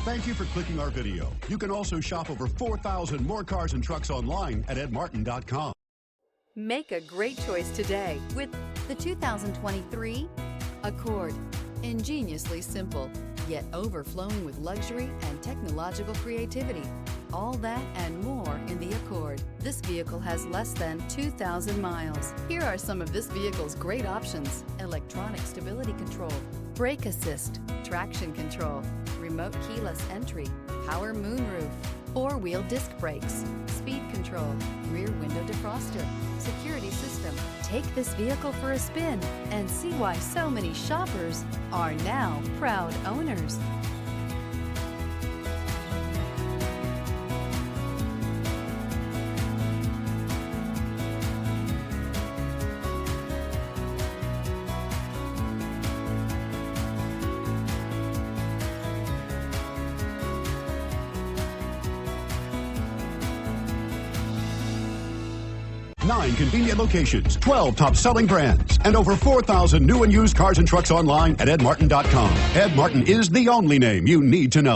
Thank you for clicking our video. You can also shop over 4,000 more cars and trucks online at edmartin.com. Make a great choice today with the 2023 Accord. Ingeniously simple, yet overflowing with luxury and technological creativity. All that and more in the Accord. This vehicle has less than 2,000 miles. Here are some of this vehicle's great options: electronic stability control, brake assist, traction control, remote keyless entry, power moonroof, four-wheel disc brakes, speed control, rear window defroster, security system. Take this vehicle for a spin and see why so many shoppers are now proud owners. Nine convenient locations, 12 top-selling brands, and over 4,000 new and used cars and trucks online at edmartin.com. Ed Martin is the only name you need to know.